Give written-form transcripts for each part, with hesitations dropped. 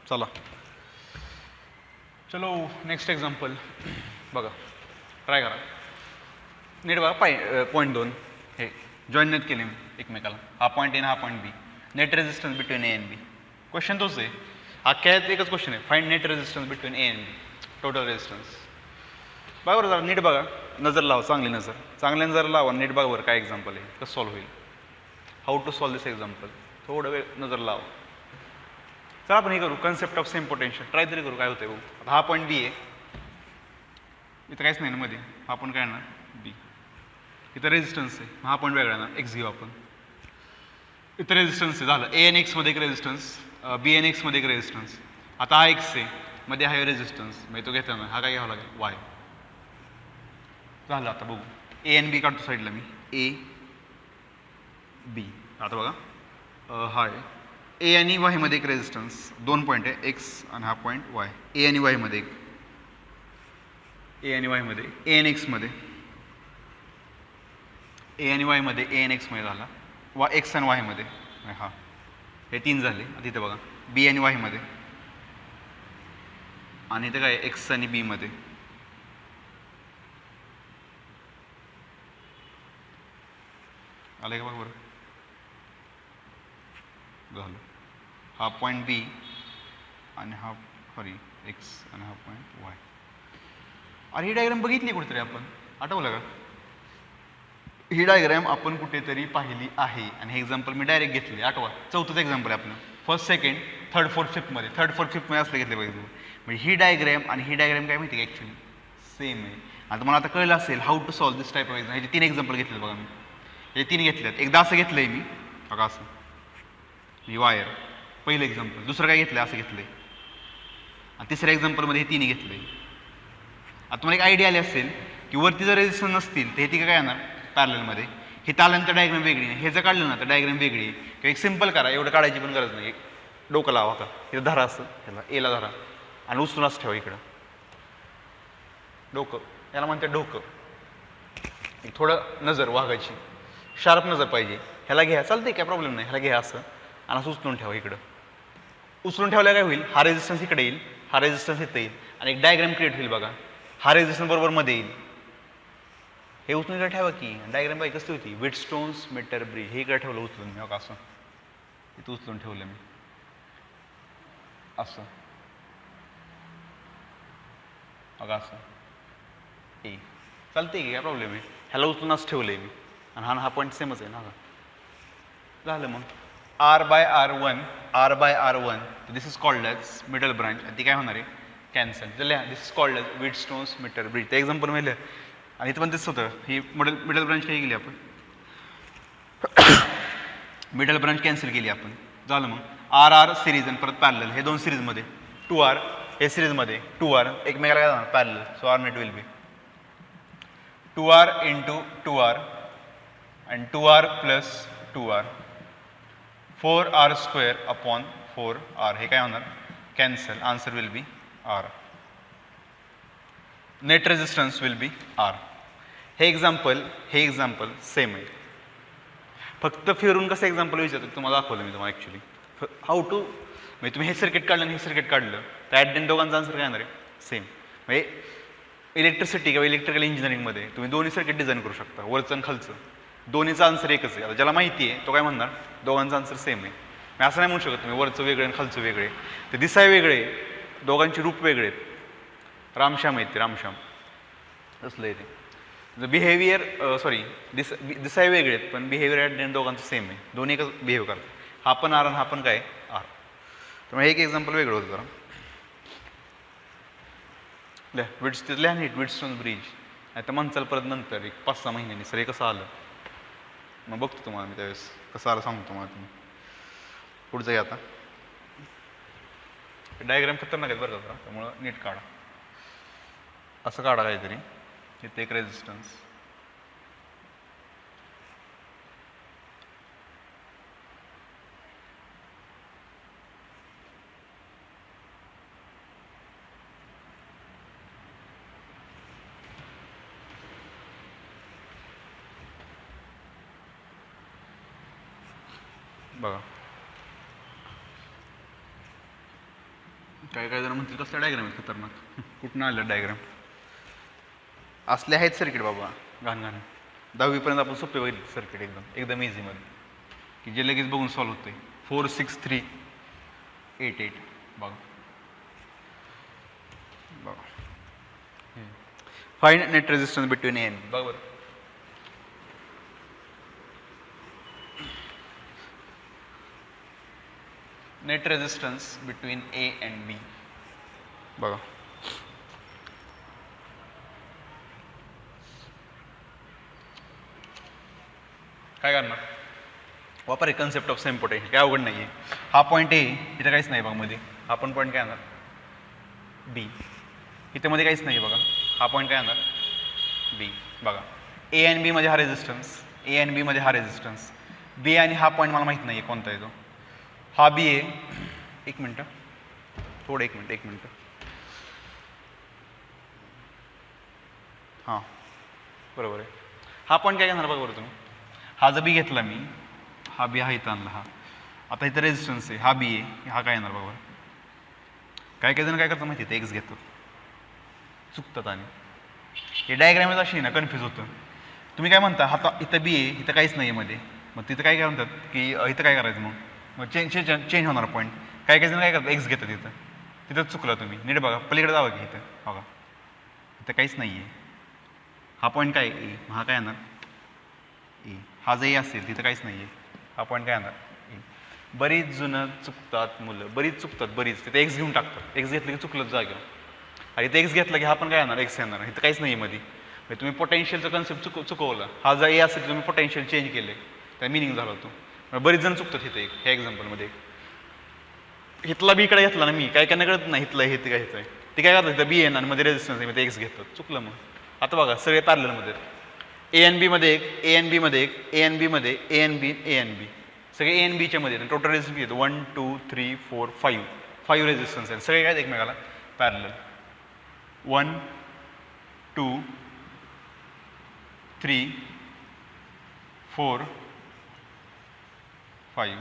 चला चलो next example बघा, ट्राय करा. नीट बघा. पॉईंट 2 हे जॉईन नेट केले मी एकमेकाला. हा पॉईंट ए हा point B. Net resistance between A and B. Question तोच आहे. अख्ख्यात एकच क्वेश्चन आहे, find net resistance between A and B, total resistance. बरोबर. जरा नीट बघा, नजर लावा, चांगली नजर, चांगल्या नजर लावा, नीट बघा बरं काय एक्झाम्पल आहे, कसं सॉल्व्ह होईल, how to solve this example. थोडं वेळ नजर लावा. चला आपण हे करू, concept of same potential try तरी करू काय होतंय बघू. आता हा पॉईंट बी आहे, इथं काहीच नाही ना मध्ये, हा पण काय ना बी. इथं रेजिस्टन्स आहे, हा पॉईंट वेगळा ना, एक्स घेऊ आपण. इथं रेजिस्टन्स आहे, झालं. ए एन एक्समध्ये एक रेजिस्टन्स, बी एन एक्समध्ये एक रेजिस्टन्स. आता हा एक्स आहे, मध्ये हा रेजिस्टन्स, म्हणजे तो घेताना हा काय घ्यावा लागेल, वाय. झालं. आता बघू, ए एन बी काढतो साईडला मी, ए बी. आता बघा, हा आहे ए आणि वायमध्ये एक रेजिस्टन्स, 2 पॉईंट आहे, एक्स आणि हा पॉईंट वाय. ए आणि वायमध्ये एक, ए आणि वायमध्ये, ए एन एक्समध्ये, ए आणि वायमध्ये, ए एन एक्समध्ये झाला, एक्स आणि वायमध्ये, हा हे 3 झाले. तिथे बघा बी आणि वायमध्ये, आणि इथे काय एक्स आणि बीमध्ये. आलं का बघ बरं, झालं. हा पॉईंट बी आणि हा सॉरी एक्स आणि हा पॉईंट वाय. अरे ही डायग्राम बघितली कुठेतरी आपण, आठवलं का? ही डायग्राम आपण कुठेतरी पाहिली आहे, आणि हे एक्झाम्पल मी डायरेक्ट घेतले. आठवा, चौथंच एक्झाम्पल आहे आपलं. फर्स्ट सेकंड थर्ड फोर्थ फिफ्थमध्ये, थर्ड फोर्थ फिफ्थमध्ये असले घेतले पाहिजे. म्हणजे ही डायग्राम आणि ही डायग्राम काय माहिती का ॲक्च्युली सेम आहे. आता मला आता कळलं असेल how to solve this type of exam. ह्याचे 3 एक्झाम्पल घेतले बघा मी, हे 3 घेतलेत. एकदा असं घेतलं आहे मी बघा, असं ही वायर पहिलं एक्झाम्पल. दुसरं काय घेतलं असं घेतलं आहे, आणि तिसऱ्या एक्झाम्पलमध्ये हे 3 घेतलं आहे. आता तुम्हाला एक आयडिया आली असेल की वरती जर रेजिस्टन्स नसतील तर हे ती काय येणार पॅरललमध्ये. हे तालन तर डायग्राम वेगळी नाही, हे जर काढलं ना तर डायग्राम वेगळी आहे. किंवा एक सिम्पल करा, एवढं काढायची पण गरज नाही. डोकं लावा का, इथं धरा असं, ह्याला एला धरा आणि उचलून असं ठेवा इकडं. डोकं याला म्हणतात डोकं. थोडं नजर वाघायची, शार्प नजर पाहिजे. ह्याला घ्या, चालते काय प्रॉब्लेम नाही. ह्याला घ्या असं आणि असं उचलून ठेवा इकडं. उचलून ठेवल्या काय होईल, हा रेजिस्टन्स इकडे येईल, हा रेजिस्टन्स इथं येईल, आणि एक डायग्राम क्रिएट होईल बघा. हा रेजिस्टन्स बरोबर मध्ये येईल. हे उचलून इकडे ठेवा की डायग्राम बाई कसली होती, विटस्टोन्स मीटर ब्रिज. हे इकडे ठेवलं उचलून मी बघा, असं इथं उचलून ठेवलं मी असं बघा, असं ए चालते की काय प्रॉब्लेम आहे. ह्याला उचलून असं ठेवलंय मी, आणि हा पॉईंट सेमच आहे ना. झालं. मग R/R1, R/R1, this is called as middle branch, आणि ती काय होणार आहे कॅन्सल. तर लिहा, this is called as Wheatstone's meter bridge. त्या एक्झाम्पल मध्ये आणि इथं पण तेच होतं. ही मिडल ब्रांच काय केली आपण, मिडल ब्रांच कॅन्सल केली आपण. झालं. मग R सिरीज आणि परत पॅरलल, हे 2 सिरीजमध्ये 2R, हे सिरीजमध्ये 2R एकमेकाला काय जाणार parallel. So R net will be 2R into 2R and 2R plus 2R, 4R square upon 4R. हे काय होणार cancel. Answer will be R. Net resistance will be R. हे एक्झाम्पल सेम आहे. फक्त फिरून कसं एक्झाम्पल विचारतो तुम्हाला दाखवलं मी तुम्हाला ॲक्च्युली. हाऊ टू, म्हणजे तुम्ही हे सर्किट काढलं आणि हे सर्किट काढलं तर ॲट देन दोघांचा आन्सर काय येणार आहे सेम. म्हणजे इलेक्ट्रिसिटी किंवा इलेक्ट्रिकल इंजिनिअरिंगमध्ये तुम्ही दोन्ही सर्किट डिझाईन करू शकता, वरचं आणि खालचं. दोन्हीचा आन्सर एकच आहे. आता ज्याला माहिती आहे तो काय म्हणणार, दोघांचा आन्सर सेम आहे. मी असं नाही म्हणू शकत तुम्ही वरचं वेगळे आणि खालचं वेगळे. ते दिसाय वेगळे, दोघांचे रूप वेगळे आहेत. रामश्याम आहेत ते, रामश्याम असलं आहे ते. बिहेवियर दिसाय वेगळे आहेत पण बिहेवियर ॲट देन दोघांचं सेम आहे. दोन्ही एकच बिहेव करतात. हा पण आर आणि हा पण काय आर. त्यामुळे एक एक्झाम्पल वेगळं होतं जरा. लिहा नीट, विटस्टोन्स ब्रिज. आता म्हणचाल परत नंतर एक 5-6 महिन्यांनी सर हे कसं आलं, मग बघतो तुम्हाला मी त्यावेळेस कसं आलं सांगतो तुम्हाला. तुम्ही पुढचं आहे. आता डायग्राम खतरनाक आहेत बरं का, त्यामुळं नीट काढा. असं काढा काहीतरी. इथे एक रेजिस्टन्स, बघा काय काय जण म्हणतील कसला डायग्राम आहे खतरनाक कुठून आलं डायग्राम असले आहेत सर्किट बाबा घाण घाण 10वीपर्यंत आपण सोपे बघितले सर्किट एकदम इझीमध्ये की जे लगेच बघून सॉल्व्ह होते 4 6 3 8 8 बघा बघा find net resistance between A and B बरोबर net resistance between A and B बघा काय करणार वापर आहे कन्सेप्ट ऑफ सेम पोटेन्शियल काय अवघड नाही आहे हा पॉईंट ए इथं काहीच नाही बघा मध्ये हा पण पॉईंट काय येणार बी इथं मध्ये काहीच नाही बघा हा पॉईंट काय येणार बी बघा ए अँड बी मध्ये हा रेजिस्टन्स ए अँड बी मध्ये हा रेजिस्टन्स बी आणि हा पॉईंट मला माहीत नाही आहे कोणता आहे तो हा बी आहे एक मिनटं थोडं एक मिनटं हां बरोबर आहे हा पॉईंट काय घेणार बघा बरं तुम्ही हा जर बी घेतला मी हा बी हा इथं आणला हा आता इथं रेजिस्टन्स आहे हा बी आहे हा काय येणार बघा काय काय जण काय करतात माहिती आहे एक्स घेतात चुकतात आणि हे डायग्रामच अशी ना कन्फ्यूज होतं तुम्ही काय म्हणता हा इथं बी आहे इथं काहीच नाही आहे मध्ये मग तिथं काय म्हणतात की इथं काय करायचं मग चेंज होणार पॉईंट काय काय जण काय करतात एक्स घेतात तिथंच चुकला तुम्ही नीट बघा पलीकडे जावं की इथं बघा इथं काहीच नाही आहे हा पॉईंट काय ए हा काय येणार ए हा जर ए असेल तिथं काहीच नाही आहे हा पॉईंट काय येणार ए बरीच जुनं चुकतात मुलं बरीच तिथे एक्स घेऊन टाकतात एक्स घेतलं की चुकलं जागेवर आणि इथे एक्स घेतलं की हा पण काय येणार एक्स येणार इथं काहीच नाही आहे मध्ये म्हणजे तुम्ही पोटेन्शियलचं कन्सेप्ट चुकवलं हा जर ए असेल तुम्ही पोटेन्शियल चेंज केले त्या मिनिंग झाला तो बरीच जण चुकतात इथे ह्या एक्झाम्पलमध्ये हितला बी इकडे घेतला ना मी काय काय कळत नाही हितलं हे ते घ्यायचं आहे ते काय करतात इथं बी आहे आणि मध्ये रेजिस्टन्स आहे मध्ये एक्स घेतात चुकलं मग आता बघा सगळे पॅरललमध्ये ए एन बीमध्ये एक ए एन बीमध्ये एक ए एन बीमध्ये ए एन बी सगळे ए एन बीच्या मध्ये टोटल रेजिस्टन्स येतो 1 2 3 4 5 रेजिस्टन्स आहेत सगळे काय एकमेकाला पॅरलल 1 2 3 4 5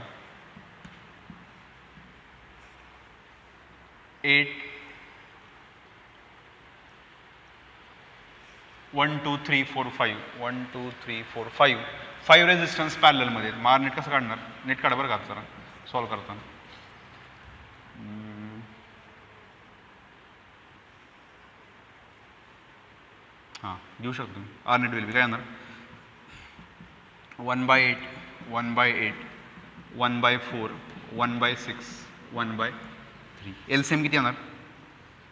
8 1 2 3 4 5 1 2 3 4 5 5 रेजिस्टन्स पॅरललमध्ये मार नेट कसं काढणार नेट काढा बरं का जरा सॉल्व्ह करताना हां देऊ शकतो तुम्ही आर नेट विल बी काय येणार 1/8 1/8 1/4 1/6 1/3 एलसीएम किती येणार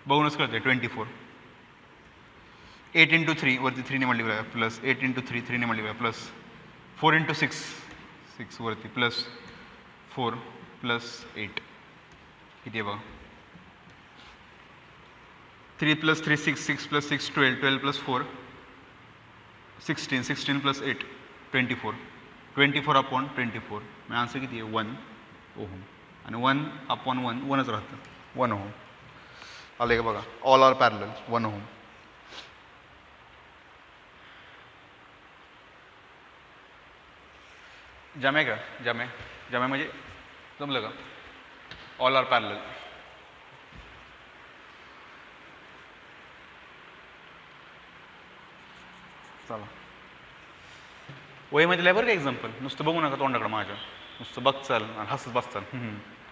बघूनच कळते 24 8 into 3 वरती 3 ने मल्टिप्लाय प्लस 8 into 3 3 ने मल्टिप्लाय प्लस 4 into 6 6 वरती प्लस 4 प्लस 8 किती आहे बघा 3 plus 3 6 6 plus 6 12 12 plus 4 16 16 plus 8 24 24 upon 24 मग आन्सर किती आहे 1 ओहम आणि 1 upon 1 1च राहतं 1 ओहम आलं का बघा ऑल आर पॅरलल 1 ओहम जमे का जमे म्हणजे जमलं का ऑल आर पॅरलल चला वहीमध्ये लिहा बरं का एक्झाम्पल नुसतं बघू नका तोंडाकडं माझ्या नुसतं बघचाल आणि हसत बसचाल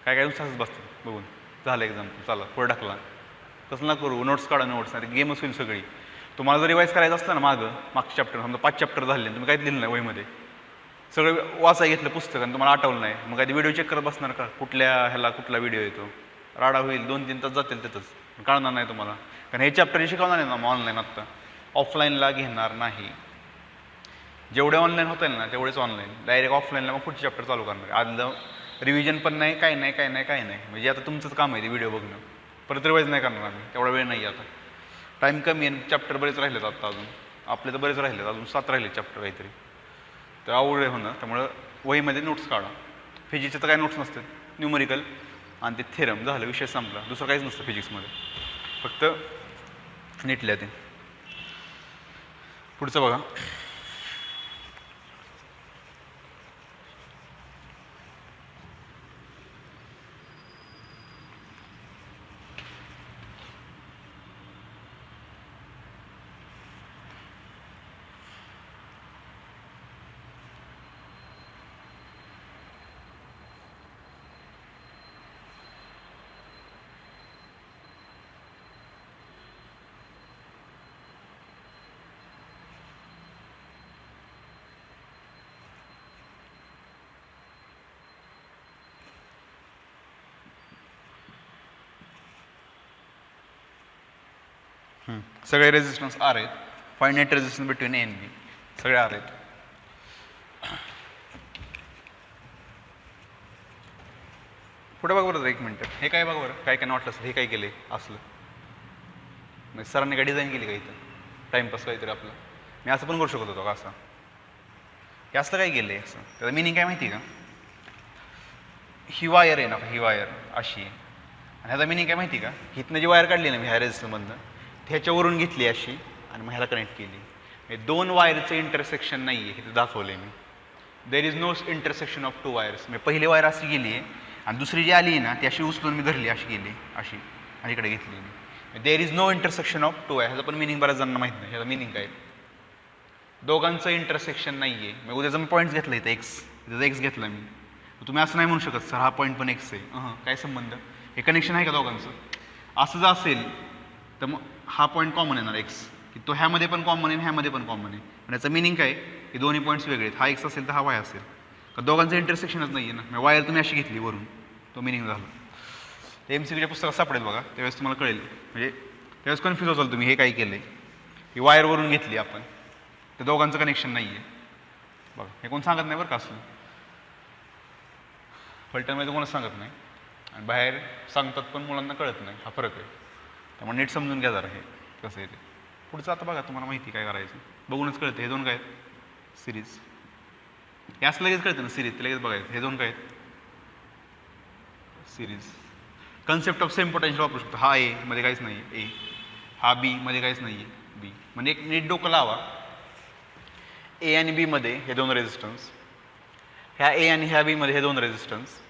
काय काय नुसतं हसत बसतात बघून झालं एक्झाम्पल चला पुढे टाकला तसं ना करू नोट्स काढा नोट्स आणि गेमच होईल सगळी तुम्हाला जर रिवाईज करायचं असतं ना मागच्या चॅप्टर समजा 5 चॅप्टर झाले तुम्ही काहीच लिहिलं नाही वहीमध्ये सगळं वाचाय घेतलं पुस्तक आणि तुम्हाला आठवलं नाही मग काही व्हिडिओ चेक करत बसणार का कुठला व्हिडिओ येतो राडा होईल 2-3 तास जातील तिथंच कळणार नाही तुम्हाला कारण हे चॅप्टर शिकवणार नाही ना मग ऑनलाईन आत्ता ऑफलाईनला घेणार नाही जेवढे ऑनलाईन होतील ना तेवढेच ऑनलाईन डायरेक्ट ऑफलाईनला मग पुढचे चॅप्टर चालू करणार आदलं रिव्हिजन पण नाही काय नाही म्हणजे आता तुमचंच काम आहे ते व्हिडिओ बघणं परत रिवाईज नाही करणार आम्ही तेवढा वेळ नाही आता टाईम कमी आहे चॅप्टर बरेच राहिलेत आत्ता अजून आपले तर बरेच राहिलेत अजून 7 राहिले चॅप्टर काहीतरी तर आवड होणार त्यामुळं वहीमध्ये नोट्स काढा फिजिक्सचे तर काय नोट्स नसतात न्यूमरिकल आणि ते थेरम झालं विषय संपला दुसरं काहीच नसतं फिजिक्समध्ये फक्त नीटल्या ते पुढचं बघा सगळे रेजिस्टन्स आर आहेत. Find net resistance between A and B. सगळे आर आहेत. पुढे बघ बरं एक मिनटं. हे काय बघ बरं, काय काय वाटलं असेल हे काय केले असलं. म्हणजे सरांनी काय डिझाईन केली का इथं टाइमपास काहीतरी आपलं. मी असं पण करू शकत होतो का असं. हे असं काय केलं आहे असं. त्याचा मिनिंग काय माहिती आहे का. ही वायर आहे ना, ही वायर अशी आहे आणि ह्याचा मिनिंग काय माहिती आहे का. इथनं जी वायर काढली ना मी ह्या रेजिस्टरमधनं ह्याच्यावरून घेतली अशी आणि मग ह्याला कनेक्ट केली. हे दोन वायरचं इंटरसेक्शन नाही आहे हे दाखवलं आहे मी. There is no intersection of two wires. मी पहिली वायर अशी गेली आहे आणि दुसरी जी आली आहे ना ती अशी उचलून मी धरली अशी गेली अशी आणि इकडे घेतली मी. There is no intersection of two wire. ह्याचं पण मिनिंग बऱ्याच जणांना माहीत नाही. ह्याचा मिनिंग काय. दोघांचं इंटरसेक्शन नाही आहे. मग उद्याचा मी पॉईंट्स घेतला इथं एक्स, इथं एक्स घेतला मी. तुम्ही असं नाही म्हणू शकत सर हा पॉईंट पण एक्स आहे. काय संबंध. हे कनेक्शन आहे का दोघांचं. असं जर असेल तर मग हा पॉईंट कॉमन येणार एक्स, की तो ह्यामध्ये पण कॉमन आहे ह्यामध्ये पण कॉमन आहे. आणि याचं मिनिंग काय की दोन्ही पॉईंट्स वेगळे आहेत. हा एक्स असेल तर हा वाय असेल. का दोघांचं इंटरसेक्शनच नाही आहे ना. मग वायर तुम्ही अशी घेतली वरून, तो मिनिंग झाला. ते MCQच्या पुस्तकात सापडेल बघा, त्यावेळेस तुम्हाला कळेल. म्हणजे त्यावेळेस कन्फ्यूज होताल तुम्ही हे काय केलं आहे की वायरवरून घेतली आपण, तर दोघांचं कनेक्शन नाही आहे. बघा हे कोण सांगत नाही बरं का असलं. फलटणमध्ये कोणच सांगत नाही आणि बाहेर सांगतात पण मुलांना कळत नाही. हा फरक आहे. त्यामुळे नीट समजून घ्या जरा हे कसं आहे ते. पुढचं आता बघा तुम्हाला माहिती काय करायचं बघूनच कळतं. हे दोन काय आहेत सिरीज. हे असं लगेच कळतं ना सिरीज, ते लगेच बघायचं. हे दोन काय आहेत series. Concept of same potential वापरू शकतो. हा ए मध्ये काहीच नाही आहे ए, हा बी मध्ये काहीच नाही आहे बी. म्हणजे एक नीट डोकं लावा. ए आणि बी मध्ये हे दोन रेजिस्टन्स, ह्या ए आणि ह्या बी मध्ये हे दोन रेजिस्टन्स,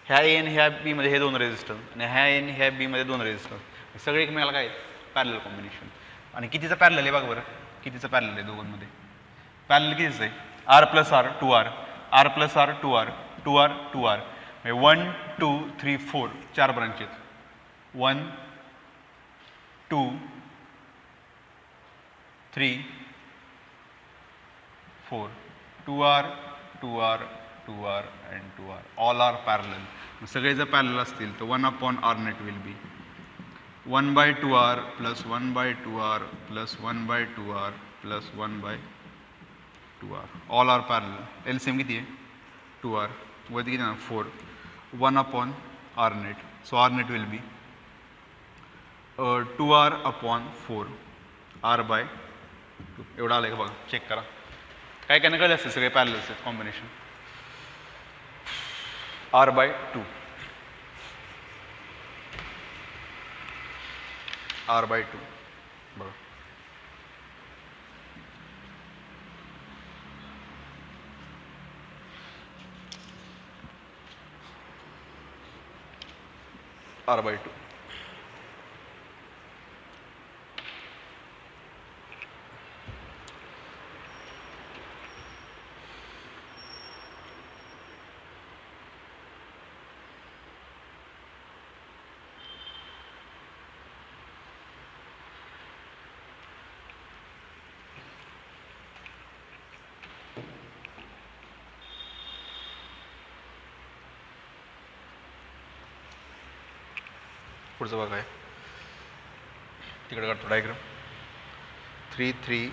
ह्या ए आणि ह्या बी मध्ये हे दोन रेजिस्टन्स आणि ह्या ए आणि ह्या बी मध्ये दोन रेजिस्टन्स. सगळे एकमेकाला काय पॅरलल कॉम्बिनेशन. आणि कितीचं पॅरलल आहे बघा बरं, कितीचं पॅरलल आहे दोघांमध्ये. पॅरलल कितीचं आहे R plus R 2R, R plus R 2R, 2R 2R. 1 2 3 4 4 branch आहेत. 1 2 3 4 2R 2R 2R and 2R. All R parallel. सगळे जर पॅरलल असतील तर 1/R net will be 1/2R plus 1/2R plus 1/2R plus 1/2R. All R parallel. LCM किती आहे 2R वरती किती ना 4. 1/R net. So R net will be 2R/4 R/2. एवढं आलं का बघा, चेक करा. काय काय कळले असते सगळे पॅरलल्स आहेत कॉम्बिनेशन. R/2 R/2 बघा. R/2. पुढचं बघा आहे तिकडे काढतो diagram. 3 3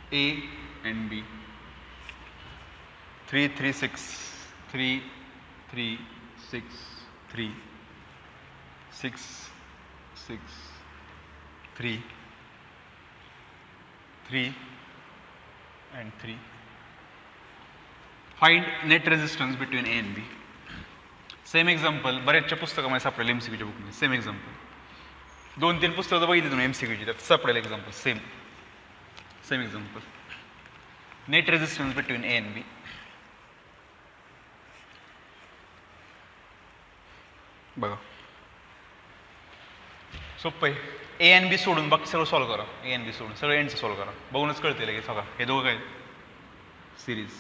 A and B. 3 3 6 3 3 6 3 6 6 3 3 and 3. Find net resistance between A and B. Same example बऱ्याचशा पुस्तकामध्ये सापडेल MCQच्या बुकमध्ये. सेम एक्झाम्पल 2-3 पुस्तकं बघितली तुम्ही MCQची, त्यात सापडेल example same example. Net resistance between A and B. बघा सोपं आहे. ए आणि बी सोडून बाकी सगळं सॉल्व्ह करा. ए आणि बी सोडून सगळं एंडचं सॉल्व्ह करा. बघूनच कळते लगेच सगळं. हे दोघं काय सिरीज.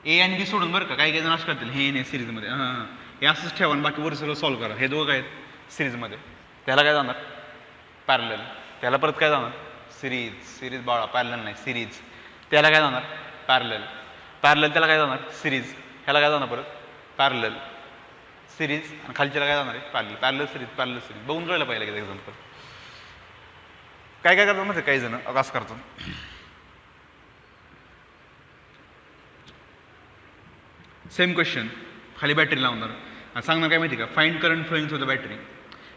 ए आणि बी सोडून बरं का, काही जण असं करतील हे नाही सिरीजमध्ये. हां हे असंच ठेवा आणि बाकी वर सगळं सॉल्व्ह करा. हे दोघं काय आहेत सिरीजमध्ये. त्याला काय जाणार पॅरलल. त्याला परत काय जाणार सिरीज. सिरीज बाळा पॅरलल नाही सिरीज. त्याला काय जाणार पॅरलल. पॅरलल त्याला काय जाणार सिरीज. ह्याला काय जाणार परत पॅरलल सिरीज आणि खालच्याला काय जाणार आहे parallel. Parallel series parallel series. बघून कळलं पाहिजे की एक्झाम्पल. काय काय करतात माहिती काही जण असं करतात. सेम क्वेश्चन खाली बॅटरी लावणार आणि सांगणार काय माहिती का, find current flowing through the battery.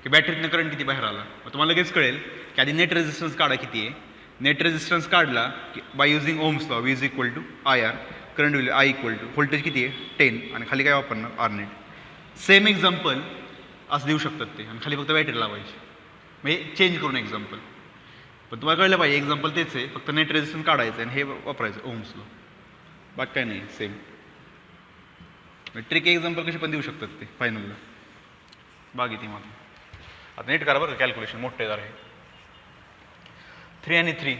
की बॅटरीतनं करंट किती बाहेर आला. मग तुम्हाला लगेच कळेल की आधी नेट रेझिस्टन्स काढा किती आहे. नेट रेझिस्टन्स काढला की by using Ohm's law, V equal to IR. Current will I equal to voltage किती आहे 10 आणि खाली काय वापरणार R नेट. सेम एक्झाम्पल असं देऊ शकतात ते आणि खाली फक्त बॅटरी लावायची. म्हणजे चेंज करून एक्झाम्पल. पण तुम्हाला कळलं पाहिजे एक्झाम्पल तेच आहे, फक्त नेट रेझिस्टन्स काढायचं आणि हे वापरायचं ओम्स लॉ. बाकी काय नाही सेम. ट्रिक एक्झाम्पल कशी पण देऊ शकतात ते फायनलला. बाकी ती मात्र आता नीट करा बरं कॅल्क्युलेशन मोठे जरा आहे. 3 आणि 3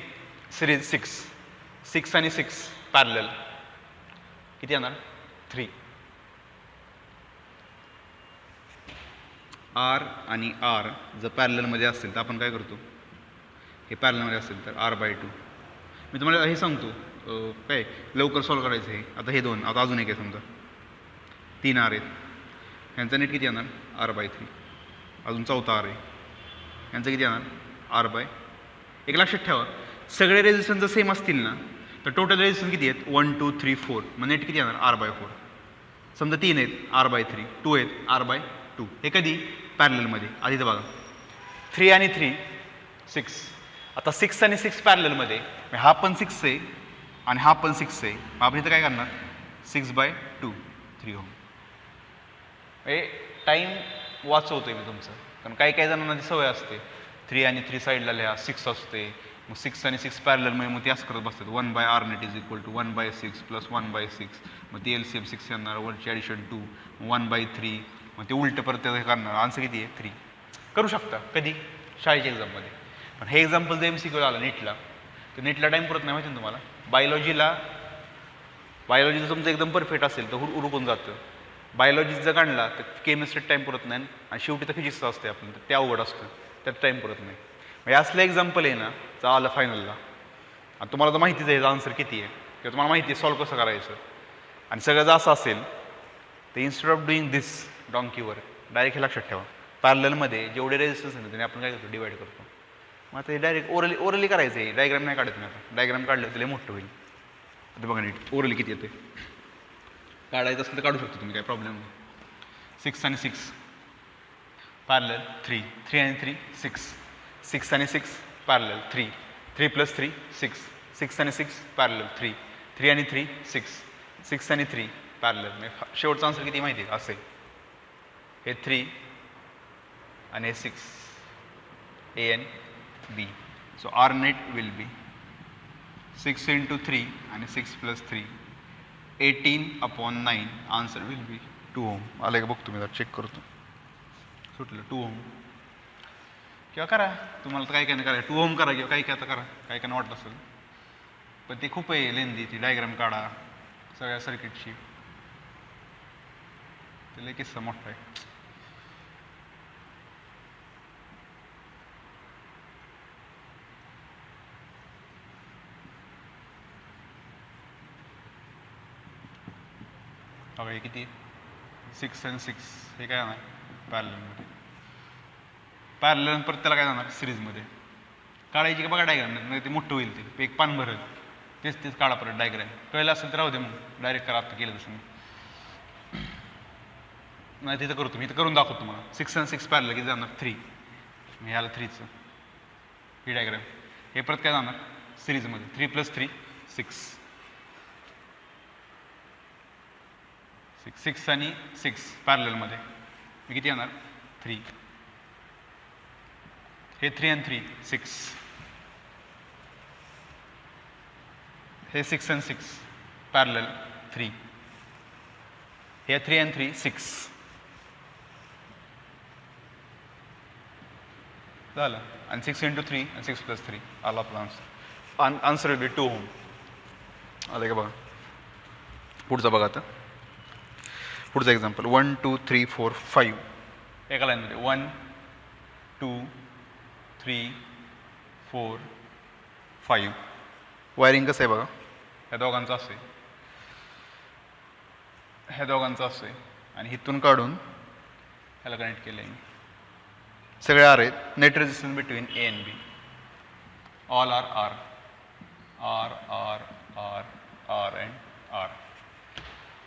सिरीज 6. 6 आणि 6 पॅरलल किती येणार 3. R आणि R जर पॅरललमध्ये असेल तर आपण काय करतो, हे पॅरललमध्ये असेल तर R/2. मी तुम्हाला हे सांगतो काय लवकर सॉल्व करायचं आहे. आता हे 2 आता अजून एक आहे समजा 3 R आहेत. ह्यांचा नेट किती येणार R/3. अजून चौथा R आहे यांचं किती येणार R/. एक लक्षात ठेवा सगळे रेझिस्टन्स जर सेम असतील ना तर टोटल रेझिस्टन्स किती आहेत 1 2 3 4. मग नेट किती येणार R/4. समजा 3 आहेत R/3, 2 आहेत R/2. हे कधी पॅरललमध्ये. आधी तर बघा 3 आणि 3 6. आता 6 आणि 6 पॅरललमध्ये हा पण 6 आहे आणि हा पण 6 आहे. मग आपण इथं काय करणार 6/2 3 Ω. टाईम वाचवतोय मी तुमचं, कारण काही काही जणांना ती सवय असते 3 आणि 3 साईडला लिहा 6 असते. मग 6 आणि 6 पॅरललमध्ये मग ते असं करत बसतात 1/R net is equal to 1/6 plus 1/6. मग ते LCM 6 येणार, वरची ॲडिशन 2 1/3. मग ते उलटं परत त्याचं करणार. आन्सर किती आहे 3. करू शकता कधी शाळेच्या एक्झाममध्ये. पण हे एक्झाम्पल जर MCQ आलं नीटला तर नीटला टाईम पुरत नाही माहिती ना तुम्हाला. बायोलॉजीला जर तुमचं एकदम परफेक्ट असेल तर उरकून जातं. बायोलॉजी जर काढला तर केमिस्ट्रीत टाईम पुरत नाही आणि शेवटी तर फिजिक्सचं असते आपण तर ते अवघड असतं त्यात टाईम पुरत नाही. म्हणजे असलं एक्झाम्पल आहे ना तर आलं फायनलला आणि तुम्हाला तर माहितीच आहे याचा आन्सर किती आहे किंवा तुम्हाला माहिती आहे सॉल्व कसं करायचं. आणि सगळं जर असं असेल तर इन्स्टेड ऑफ डुईंग दिस डॉंकीवर डायरेक्ट हे लक्षात ठेवा पॅरललमध्ये जेवढे रेजिस्टन्स आहेत त्याने आपण काय करतो डिवाईड करतो. मग आता हे डायरेक्ट ओरली करायचं आहे. डायग्राम नाही काढत मी आता. डायग्राम काढलं तर मोठं होईल. आता बघा नीट ओरली किती येते. काढायचं असेल तर काढू शकतो तुम्ही, काय प्रॉब्लेम नाही. 6 आणि 6 पॅरलल 3. 3 आणि 3 6. 6 आणि 6 पॅरलल 3. 3 + 3 6. 6 आणि 6 पॅरलल 3. 3 आणि 3 6. 6 आणि 3 पॅरलल. म्हणजे शेवटचा आन्सर किती माहिती आहे असे हे 3 आणि हे 6 A and B. So R net will be 6 × 3 आणि 6 + 3 18/9. Answer will be 2 Ω. आलं का बघतो मी जरा चेक करतो. सुटलं 2 Ω. किंवा करा तुम्हाला तर काय काय नाही करा 2 Ω करा किंवा काही काय आता करा काय काय वाटत असेल. पण ते खूप आहे लेंदी. ती डायग्राम काढा सगळ्या सर्किटची. त्याला किस्सा मोठा आहे. बघा हे किती 6 आणि 6 हे काय जाणार पॅरललमध्ये. पॅरलल परत त्याला काय जाणार सिरीजमध्ये. काढायची का बघा डायग्राम नाही ते मोठं होईल. ते एक पान भरेल. तेच काढा परत डायग्राम. कळलं असेल तर राहू दे मग डायरेक्ट करा. आता केलं तसं मी नाही तिथं करतो. मी इथं करून दाखवतो तुम्हाला. 6 आणि 6 पॅरलल किती जाणार 3. मी ह्याला 3चं ही डायग्राम. हे परत काय जाणार सिरीजमध्ये 3 + 3 6. 6 आणि 6 पॅरललमध्ये मी किती येणार 3. हे 3 आणि 3 6. हे 6 आणि 6 पॅरलल 3. हे 3 आणि 3 6. झालं. आणि 6 × 3 आणि 6 + 3 आला आपला आन्सर. Answer will be 2 Ω. आलं का बघा. पुढचा बघा आता. पुढचा एक्झाम्पल 1 2 3 4 5 एका लाईनमध्ये 1 2 3 4 5. वायरिंग कसं आहे बघा. ह्या दोघांचं असं आहे, ह्या दोघांचं असं आहे आणि इथून काढून ह्याला कनेक्ट केलं आहे मी. सगळे आर आहेत. Net resistance between A and B all R R R R R R and R.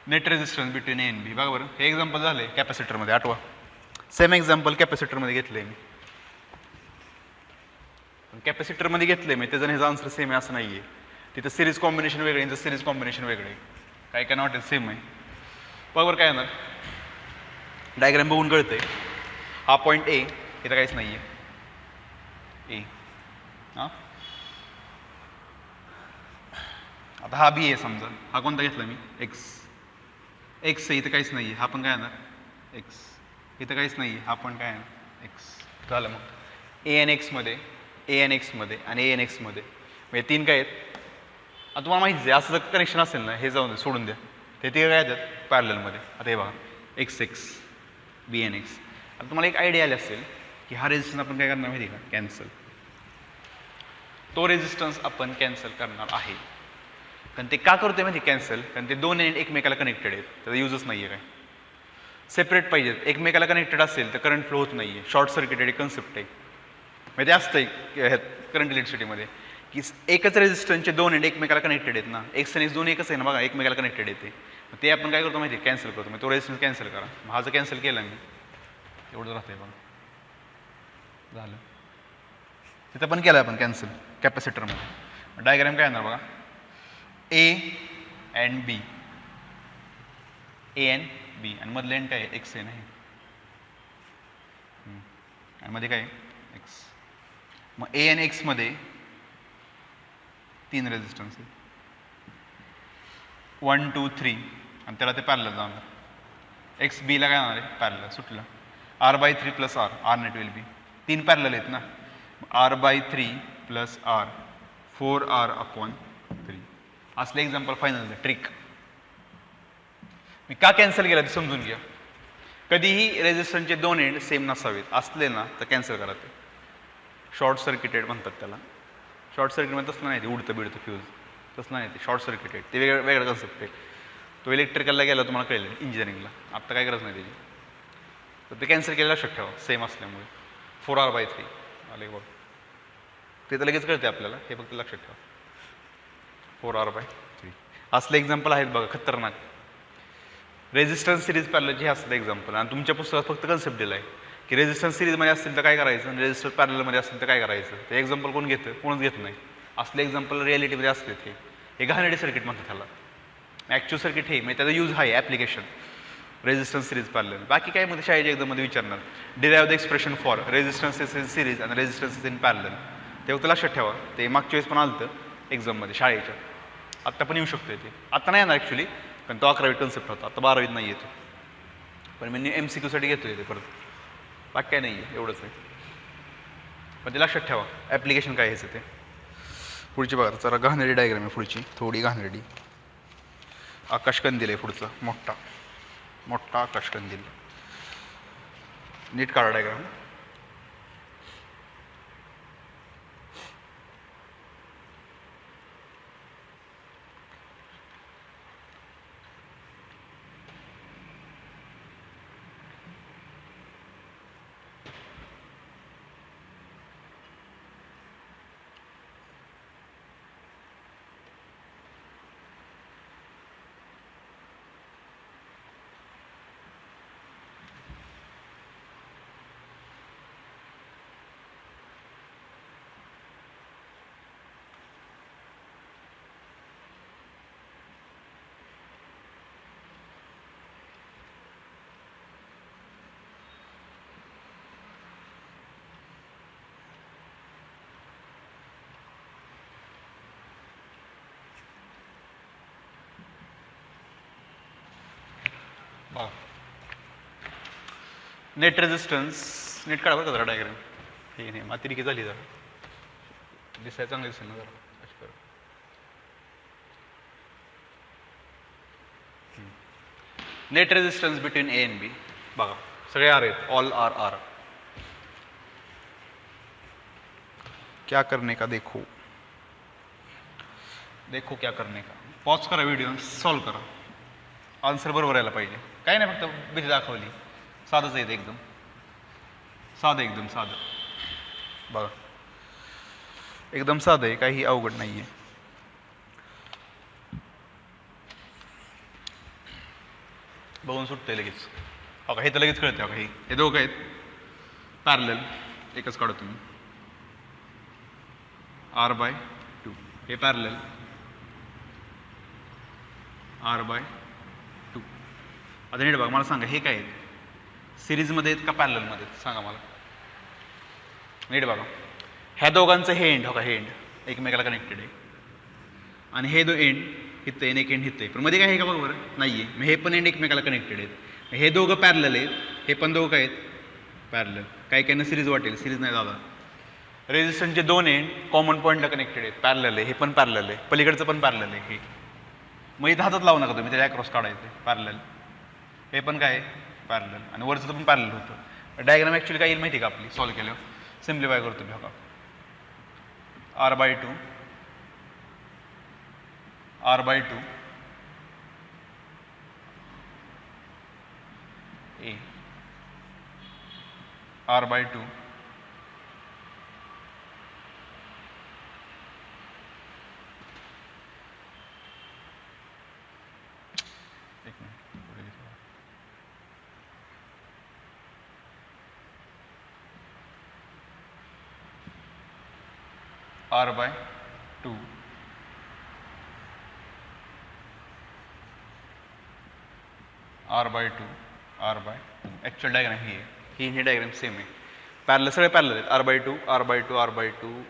Net resistance between A and B. बघा बरं, हे एक्झाम्पल झाले कॅपॅसिटरमध्ये. आठवा सेम एक्झाम्पल कॅपॅसिटरमध्ये घेतलं आहे मी. पण कॅपॅसिटरमध्ये घेतलं आहे मी, त्याचं ह्याचा आन्सर सेम आहे असं नाही आहे. तिथं सिरीज कॉम्बिनेशन वेगळे, यांचं सिरीज कॉम्बिनेशन वेगळे. काही काय वाटेल सेम आहे. बघा बरं काय येणार. डायग्राम बघून कळतंय. हा पॉईंट ए, इथं काहीच नाही आहे ए. हां, आता हा बी आहे समजा. हा कोणता घेतला मी, एक्स. एक्स आहे, इथं काहीच नाही आहे. हा पण काय येणार एक्स. इथं काहीच नाही आहे, हा पण काय येणार एक्स. झालं. मग ए एन एक्समध्ये, ए एन एक्समध्ये आणि ए एन एक्समध्ये म्हणजे 3 काय आहेत. आता तुम्हाला माहितीच आहे, असं जर कनेक्शन असेल ना, हे जाऊन दे, सोडून द्या. ते काय येतात पॅरललमध्ये. आता हे बघा एक्स एक्स बी एन एक्स. आता तुम्हाला एक आयडिया आली असेल की हा रेजिस्टन्स आपण काय करणार माहिती आहे का, कॅन्सल. तो रेजिस्टन्स आपण कॅन्सल करणार आहे. कारण ते का करतोय माहिती कॅन्सल, कारण ते 2 एंड एकमेकाला कनेक्टेड आहेत. त्याचा युजच नाही आहे काय. सेपरेट पाहिजेत. एकमेकाला कनेक्टेड असेल तर करंट फ्लो होत नाही आहे. शॉर्ट सर्किटेड एक कन्सेप्ट आहे. म्हणजे ते असतं ह्यात करंट इलेक्ट्रिसिटीमध्ये की एकच रेजिस्टन्सचे 2 एंड एकमेकाला कनेक्टेड आहेत ना. एक्स आणि एक्स दोन एकच आहे ना बघा, एकमेकाला कनेक्टेड येते. ते आपण काय करतो माहिती आहे, कॅन्सल करतो. मग तो रेजिस्टन्स कॅन्सल करा. हा जर कॅन्सल केला मी, एवढं राहतंय बघा. झालं. तिथं पण केलं आपण कॅन्सल कॅपॅसिटरमध्ये. डायग्राम काय येणार बघा. ए अँड बी, ए अँड बी आणि मधलं एंड काय आहे एक्स आहे नाही. आणि मध्ये काय एक्स. मग ए आणि एक्समध्ये 3 रेजिस्टन्स आहे. 1 2 3 आणि त्याला ते पॅरलल जाणार. एक्स बीला काय जाणार आहे पॅरलल. सुटलं. r/3 + r, r net will B. 3 parallel आहेत ना. r/3 + r 4r/3. असले एक्झाम्पल फायनल ट्रिक. मी का कॅन्सल केलं ते समजून घ्या. कधीही रेजिस्टन्सचे 2 एंड सेम नसावेत. असले ना तर कॅन्सल करा. ते शॉर्ट सर्किटेड म्हणतात त्याला. शॉर्ट सर्किटमध्ये तसलं नाही, ते उडतं बिडतं फ्यूज तसलं नाही. ते शॉर्ट सर्किटेड ते वेगळा कन्सेप्ट आहे. तो इलेक्ट्रिकलला गेला तुम्हाला कळेल इंजिनिअरिंगला. आत्ता काय गरज नाही त्याची. तर ते कॅन्सल केलेलं लक्षात ठेवा सेम असल्यामुळे. 4r/3 आले बघ. ते तर लगेच कळते आपल्याला, हे फक्त लक्षात ठेवा. 4r/3 असले एक्झाम्पल आहेत बघा खतरनाक. रेजिस्टन्स सिरीज पॅरललचे हे असलं एक्झाम्पल. आणि तुमच्या पुस्तकात फक्त कन्सेप्ट दिला आहे की रेजिस्टन्स सिरीजमध्ये असतील तर काय करायचं आणि रेजिस्टन्स पॅरललमध्ये असेल तर काय करायचं. ते एक्झाम्पल कोण घेतं, कोणच घेत नाही. असले एक्झाम्पल रिॲलिटीमध्ये असते. हे घाणेरडे सर्किट म्हणतात त्याला. ॲक्च्युअल सर्किट हे म्हणजे त्याचा यूज आहे ॲप्लिकेशन रेजिस्टन्स सिरीज पॅरलल. बाकी काय मध्ये शाळेच्या एक्झाममध्ये विचारणार derive the expression for resistance in series आणि रेजिस्टन्स इन पॅरलल. ते फक्त लक्षात ठेवा. ते मागच्या वेळेस पण आलं एक्झाममध्ये शाळेच्या. आत्ता पण येऊ शकतो ते. आत्ता नाही येणार ॲक्च्युली, कारण तो 11वीत कन्सेप्ट होता. आता 12वीत नाही येतो. पण मी MCQसाठी घेतोय ते परत. बाकी काय नाही आहे, एवढंच आहे. पण ते लक्षात ठेवा ॲप्लिकेशन काय ह्याचं ते. पुढची बघा जरा घाणेरडी डायग्राम आहे पुढची, थोडी घाणेरडी. आकाशकंदील आहे पुढचा मोठा मोठा आकाशकंदील. नीट काढा डायग्राम. नेट रेजिस्टन्स नीट काढा बरं का डायग्राम. हे नाही मातिरिकी झाली जरा दिसायला चांगलं दिसेल ना जरा अशी करा. Net resistance between A and B बघा सगळे आर आहेत ऑल आर आर. क्या करने का देखो देखो क्या करने का. पॉज करा व्हिडिओ सॉल्व करा. आन्सर बरोबर यायला पाहिजे. काय नाही फक्त भीती दाखवली. साधंच आहे एकदम साधं एकदम साधं. बघा एकदम साधं आहे काही अवघड नाही आहे. बघून सुटतंय लगेच. हो का हे तर लगेच कळते. बघा हे दोघं आहेत पॅरलल. एकच काढू तुम्ही r/2 हे पॅरलल r/2. आता नीट बघा मला सांगा हे काय आहेत सिरीजमध्ये आहेत का पॅरललमध्ये आहेत सांगा मला. नीट बघा ह्या दोघांचं हे एंड हो का हे एंड एकमेकाला कनेक्टेड आहे आणि हे दो एंड हिथं आहे एक एंड हिथं आहे पण मध्ये काय आहे का बरोबर नाही आहे. मग हे पण एंड एकमेकाला कनेक्टेड आहेत. हे दोघं पॅरलल आहेत हे पण दोघं काय आहेत पॅरलल. काही काही सिरीज वाटेल सिरीज नाही दादा. रेजिस्टन्सचे दोन एंड कॉमन पॉईंटला कनेक्टेड आहेत पॅरलल आहे हे पण पॅरलल आहे पलीकडचं पण पॅरलल आहे हे. मग इथं हातात लावू नका तुम्ही त्याच्या क्रॉस काढायचं पॅरलल. हे पण काय पॅरलल आणि वरचं पण पॅरलल होतं. डायग्राम ॲक्च्युली काय येईल माहिती का आपली सॉल्व केल्यावर सिम्प्लिफाय करतो मी. बघा r/2 r/2 a r/2 r/2 r/2 actual diagram ही आहे ही डायग्राम सेम आहे. पॅरलल सगळे पॅरलल आहेत r/2 r/2 r/2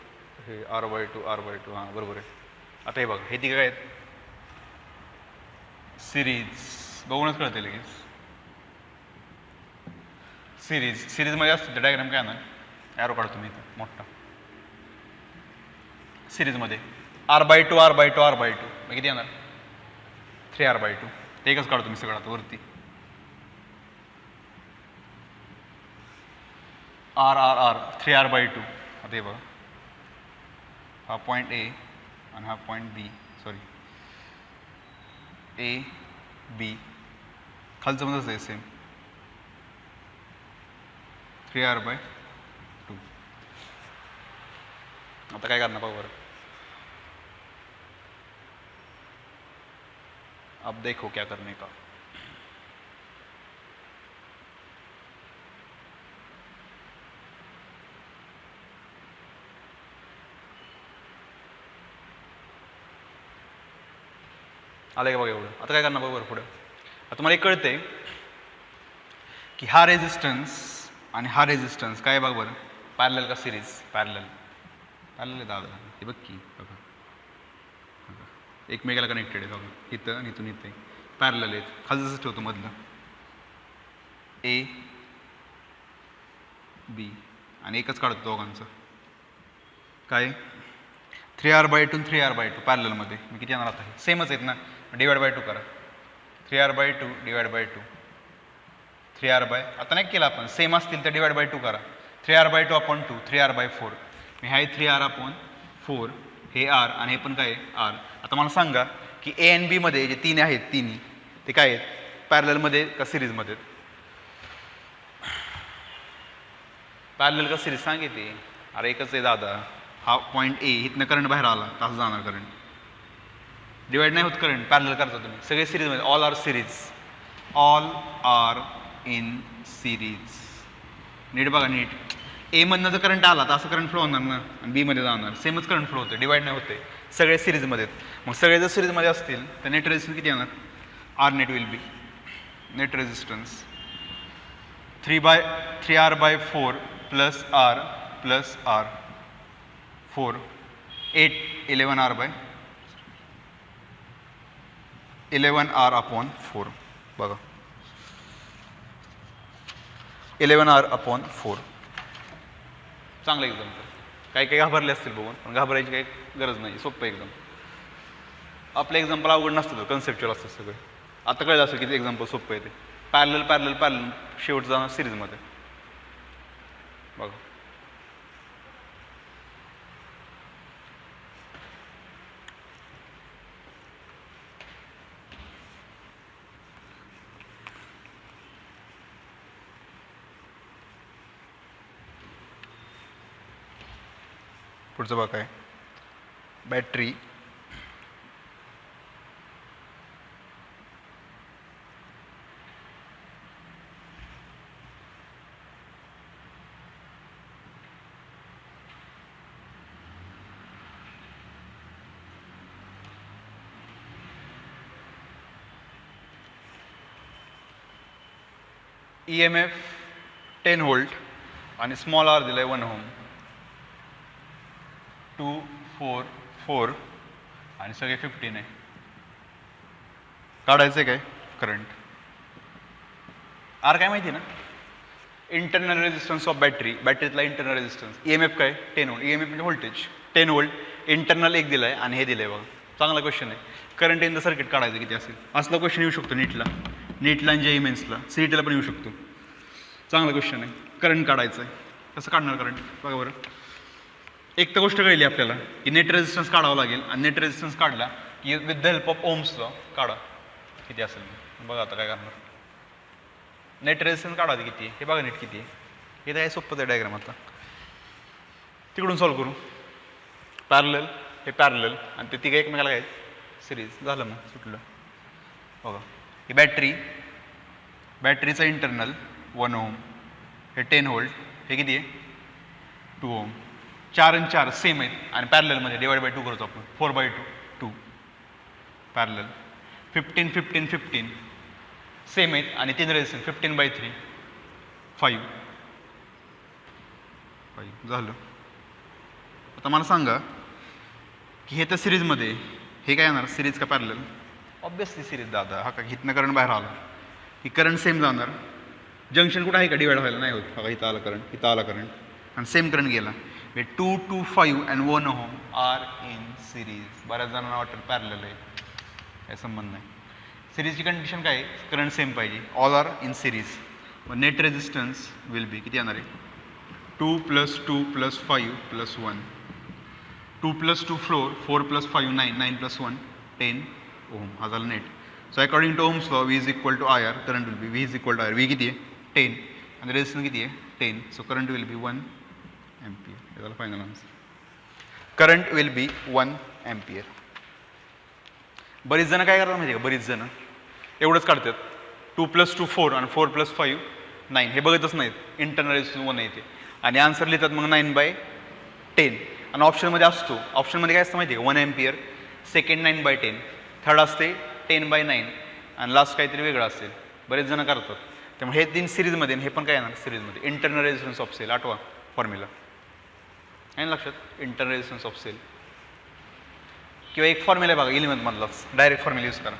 हे r/2 r/2 हां बरोबर आहे. आता हे बघा हे तिघं काय आहेत सिरीज. बघूनच कळते लगेच सिरीजमध्ये असतं ते डायग्राम काय ना ॲरो काढतो मी इथं मोठा. सिरीजमध्ये r/2 r/2 r/2 मग किती येणार 3r/2. ते एकच काढतो मी सगळं आता वरती r 3r/2. आता हे बघा हा पॉईंट ए आणि हा point B sorry A B खालचं पण तसं आहे सेम 3r/2. आता काय करणार पाहू बरं. अब देखो क्या करने का. आलं का बघा एवढं. आता काय करणार बरोबर पुढं. आता तुम्हाला एक कळते की हा रेजिस्टन्स आणि हा रेजिस्टन्स काय बघ बरं पॅरलल का सिरीज पॅरलल आहे दादा. हे बघ की बघा एकमेकाला कनेक्टेड आहे बघा इथं आणि इथून इथे पॅरलल आहेत. खाली जसं ठेवतो मधलं ए बी आणि एकच काढतो दोघांचं काय 3r/2 आणि 3r/2 पॅरललमध्ये. मी किती येणार आता हे सेमच आहेत ना डिवाइड/2 करा 3r/2 डिवाइड/2 3r/ आता नाही केलं आपण सेम असतील तर डिवाइड/2 करा 3r/2/2 3r/4. मी हाय 3r/4 हे r आणि हे पण काय r. आता मला सांगा की ए आणि बी मध्ये जे तीन आहेत तिन्ही ते काय आहेत पॅरललमध्ये का सिरीजमध्ये. पॅरलल का सिरीज सांगितली अरे एकच आहे दादा. हा पॉईंट ए इथनं करंट बाहेर आला तसं जाणार करंट. डिवाइड नाही होत करंट पॅरलल करता तुम्ही सगळे सिरीजमध्ये ऑल आर इन सिरीज. नीट बघा नीट. ए मधनं जर करंट आला तर असं करंट फ्लो होणार ना आणि बी मध्ये जाणार सेमच करंट फ्लो होते डिवाइड नाही होते सगळे सिरीजमध्ये. मग सगळे जर सिरीजमध्ये असतील तर नेट रेजिस्टन्स किती येणार R net will be net resistance 3r/4 plus r plus r 4 8 11r/4 बघा 11r/4 चांगलं एक्झाम्पल. काही काही घाबरले असतील बघून, पण घाबरायची काही गरज नाही, सोपं एकदम. आपलं एक्झाम्पल अवघड नसतं, कन्सेप्च्युअल असतं सगळं. आता कळलं असेल की एक्झाम्पल सोपं आहे ते. पॅरलल पॅरलल पॅरलल शेवट जाणार सिरीजमध्ये बघा. पुढचं बघा काय, बॅटरी EMF 10 व्होल्ट आणि स्मॉल आर दिलाय 1 ओहम, 2 4 4 आणि सगळे 15 आहे. काढायचं काय करंट. आर काय माहिती ना, इंटरनल रेजिस्टन्स ऑफ बॅटरी, बॅटरीतला इंटरनल रेजिस्टन्स. EMF काय 10 व्होल्ट, EMF म्हणजे व्होल्टेज 10 व्होल्ट, इंटरनल एक दिलाय आणि हे दिलंय बघा. चांगला क्वेश्चन आहे. करंट इन द सर्किट काढायचं किती असेल, असला क्वेश्चन येऊ शकतो नीटला आणि JEE मेन्सला, CETला पण येऊ शकतो. चांगला क्वेश्चन आहे. करंट काढायचं आहे, कसं काढणार करंट बघा बरं. एक तर गोष्ट कळली आपल्याला की नेट रेजिस्टन्स काढावं लागेल, आणि नेट रेजिस्टन्स काढला की with the help of Ohm's law काढा किती असेल. बघा आता काय करणार, नेट रेजिस्टन्स काढायचं किती आहे हे बघा, नेट किती आहे हे तर आहे, सोपं आहे डायग्राम. आता तिकडून सॉल्व्ह करू. पॅरलल हे पॅरलल आणि ते तिघं एकमेकाला काय सिरीज, झालं मग सुटलं. बघा ही बॅटरीचं इंटरनल 1 ओहम, हे 10 व्होल्ट, हे किती आहे 2 ओहम. 4 आणि 4 सेम आहेत आणि पॅरललमध्ये डिवाइड/2 करतो आपण, 4/2 2 पॅरलल. 15 15 15 सेम आहेत आणि 3 रेजिस्टन्स 15/3 5 झालं. आता मला सांगा की हे तर सिरीजमध्ये, हे काय येणार सिरीज का पॅरलल? ऑब्विसली सिरीज दादा. हा का हितनं करंट बाहेर आला की करंट सेम जाणार. जंक्शन कुठं आहे का डिवाइड व्हायला? नाही होत. बघा इथं आलं करंट, इथं आला करंट आणि सेम करंट गेला. 2 2 5 and 1 ohm are in series. बऱ्याच जणांना वाटतं पॅरलल आहे, काही संबंध नाही. सिरीजची कंडिशन काय आहे, करंट सेम पाहिजे, ऑल आर इन सिरीज. मग नेट रेजिस्टन्स विल बी किती येणार आहे 2 + 2 + 5 + 1, 2 + 2 4 + 5 9 9 + 1 10 ओहम. हा झाला net. So according to Ohm's law V is equal to IR, current will be V is equal to IR. V किती आहे 10 आणि रेजिस्टन्स किती आहे 10. So current will B 1 ampere. हे झालं final answer. Current will B 1 ampere. बरीच जण काय करतात माहिती आहे का, बरीच जण एवढंच काढतात 2 + 2 4 आणि 4 + 5 9, हे बघतच नाहीत, इंटरनल रेजिस्टन्स 1 येते आणि आन्सर लिहितात मग 9/10. आणि ऑप्शनमध्ये असतो, ऑप्शनमध्ये काय असतं माहिती आहे का 1 एम्पियर, सेकंड 9/10, थर्ड असते 10/9 आणि लास्ट काहीतरी वेगळं असेल. बरेच जण करतात. त्यामुळे हे 3 सिरीजमध्ये, हे पण काय येणार सिरीजमध्ये. इंटरनल रेजिस्टन्स ऑफ सेल आठवा फॉर्म्युला आहे ना लक्षात, इंटरनल रेजिस्टन्स ऑफ सेल. किंवा एक फॉर्म्युला बघा 11th मधलाच, डायरेक्ट फॉर्म्युला यूज करा.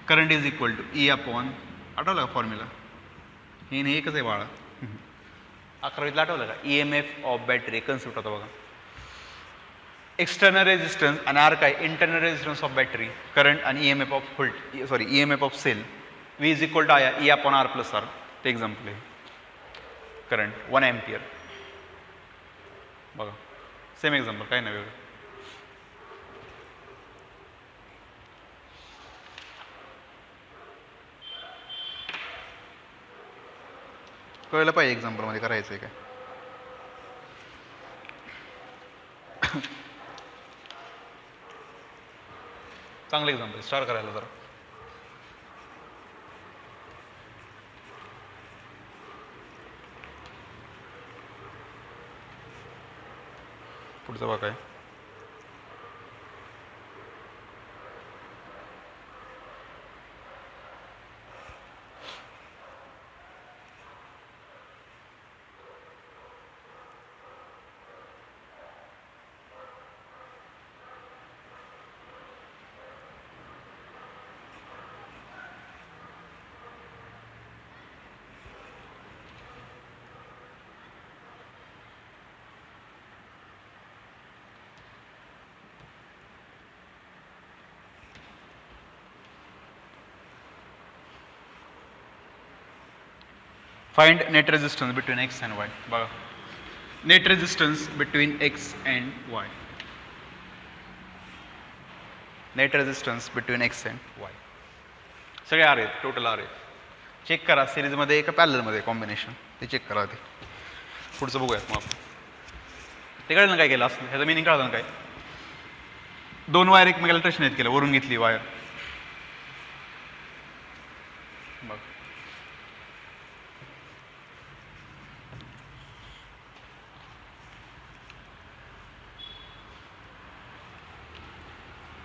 Current is equal to E upon, आठवलं का फॉर्म्युला, हे नाही एकच आहे बाळा. 11वीतला आठवलं का, EMF ऑफ बॅटरी कन्सेप्ट होता बघा. एक्सटर्नल रेजिस्टन्स आणि आर काय internal resistance of battery, current आणि EMF of volt, sorry EMF of cell. V is equal to E upon R + R. ते एक्झाम्पल आहे. करंट 1 एम्पियर बघा, सेम एक्झाम्पल, काय नाही वेगळं. कळलं पाहिजे एक्झाम्पलमध्ये करायचं आहे काय. चांगलं एक्झाम्पल स्टार करायला जरा. पुढचं बघा काय, find net resistance between X and Y. बघा, net resistance between X and Y. Net resistance between X and Y. सगळे आर आहेत, टोटल आर आहेत. चेक करा सिरीजमध्ये का पॅरललमध्ये कॉम्बिनेशन, ते चेक करा. ते पुढचं बघूयात मग आपण. ते कळलं ना काय केलं असं, ह्याचं मिनिंग कळलं ना काय. दोन वायर एकमेकाला टच नाहीत केलं, वरून घेतली वायर. बघ